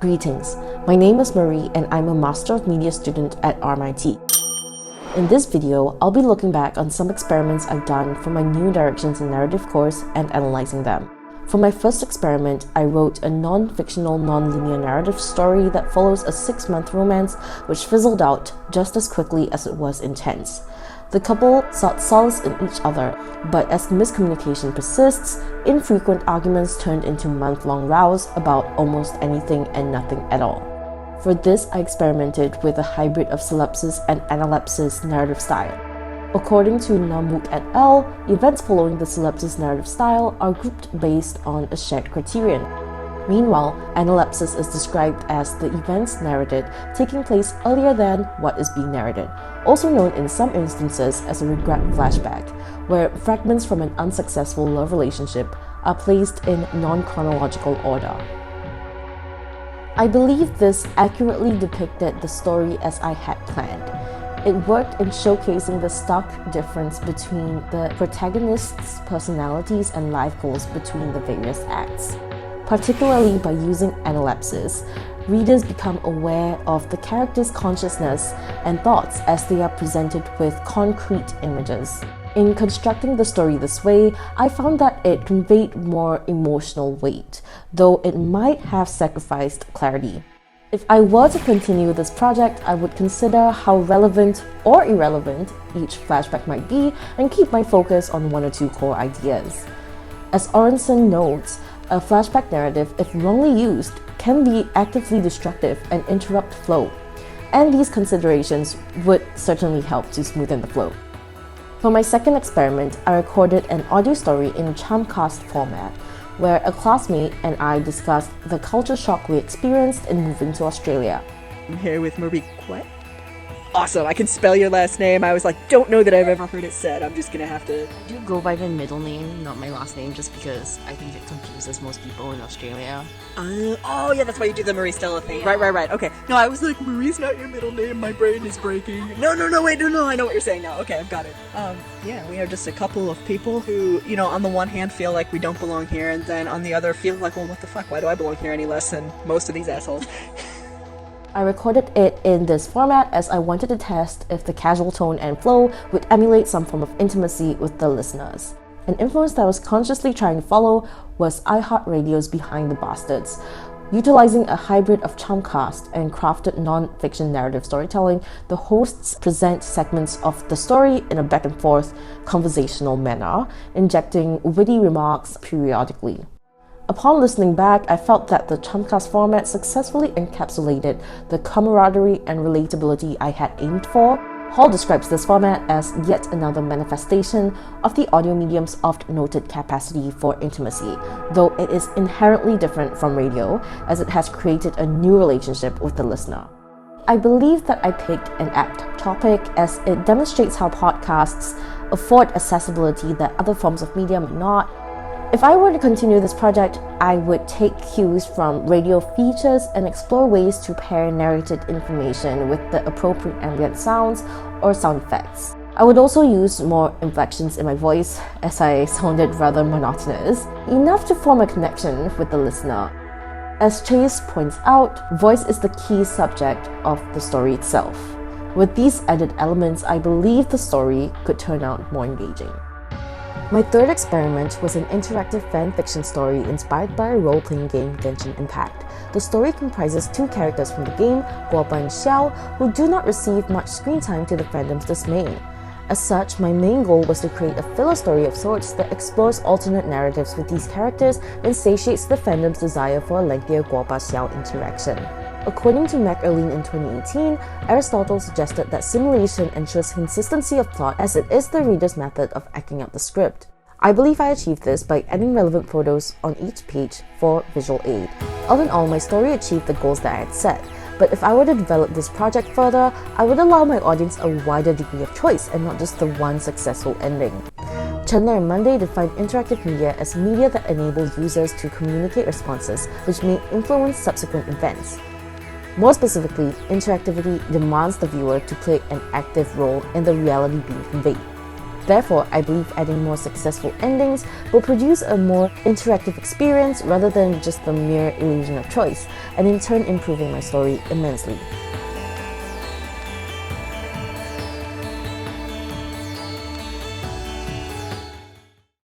Greetings, my name is Marie and I'm a Master of Media student at RMIT. In this video, I'll be looking back on some experiments I've done for my New Directions in Narrative course and analyzing them. For my first experiment, I wrote a non-fictional, non-linear narrative story that follows a 6-month romance which fizzled out just as quickly as it was intense. The couple sought solace in each other, but as miscommunication persists, infrequent arguments turned into month-long rows about almost anything and nothing at all. For this, I experimented with a hybrid of solipsis and analepsis narrative style. According to Namwook et al., events following the solipsis narrative style are grouped based on a shared criterion. Meanwhile, analepsis is described as the events narrated taking place earlier than what is being narrated, also known in some instances as a regret flashback, where fragments from an unsuccessful love relationship are placed in non-chronological order. I believe this accurately depicted the story as I had planned. It worked in showcasing the stark difference between the protagonists' personalities and life goals between the various acts. Particularly by using analepsis, readers become aware of the character's consciousness and thoughts as they are presented with concrete images. In constructing the story this way, I found that it conveyed more emotional weight, though it might have sacrificed clarity. If I were to continue this project, I would consider how relevant or irrelevant each flashback might be and keep my focus on 1 or 2 core ideas. As Orenson notes, a flashback narrative, if wrongly used, can be actively destructive and interrupt flow, and these considerations would certainly help to smoothen the flow. For my second experiment, I recorded an audio story in Charmcast format, where a classmate and I discussed the culture shock we experienced in moving to Australia. I'm here with Marie Quet. Awesome, I can spell your last name. I was like, don't know that I've ever heard it said. I'm just gonna have to... I do go by my middle name, not my last name, just because I think it confuses most people in Australia. Oh yeah, that's why you do the Marie Stella thing. Yeah. Right. Okay. No, I was like, Marie's not your middle name. My brain is breaking. No, wait, no. I know what you're saying now. Okay, I've got it. Yeah, we are just a couple of people who, on the one hand feel like we don't belong here, and then on the other feel like, well, what the fuck? Why do I belong here any less than most of these assholes? I recorded it in this format as I wanted to test if the casual tone and flow would emulate some form of intimacy with the listeners. An influence that I was consciously trying to follow was iHeartRadio's Behind the Bastards. Utilizing a hybrid of Charmcast and crafted non-fiction narrative storytelling, the hosts present segments of the story in a back-and-forth conversational manner, injecting witty remarks periodically. Upon listening back, I felt that the Charmcast format successfully encapsulated the camaraderie and relatability I had aimed for. Hall describes this format as yet another manifestation of the audio medium's oft-noted capacity for intimacy, though it is inherently different from radio, as it has created a new relationship with the listener. I believe that I picked an apt topic as it demonstrates how podcasts afford accessibility that other forms of media may not. If I were to continue this project, I would take cues from radio features and explore ways to pair narrated information with the appropriate ambient sounds or sound effects. I would also use more inflections in my voice, as I sounded rather monotonous, enough to form a connection with the listener. As Chase points out, voice is the key subject of the story itself. With these added elements, I believe the story could turn out more engaging. My third experiment was an interactive fan fiction story inspired by a role-playing game, Genshin Impact. The story comprises 2 characters from the game, Guoba and Xiao, who do not receive much screen time to the fandom's dismay. As such, my main goal was to create a filler story of sorts that explores alternate narratives with these characters and satiates the fandom's desire for a lengthier Guoba-Xiao interaction. According to McErlean in 2018, Aristotle suggested that simulation ensures consistency of plot as it is the reader's method of acting out the script. I believe I achieved this by adding relevant photos on each page for visual aid. All in all, my story achieved the goals that I had set, but if I were to develop this project further, I would allow my audience a wider degree of choice and not just the one successful ending. Chandler and Monday define interactive media as media that enables users to communicate responses which may influence subsequent events. More specifically, interactivity demands the viewer to play an active role in the reality being conveyed. Therefore, I believe adding more successful endings will produce a more interactive experience rather than just the mere illusion of choice, and in turn improving my story immensely.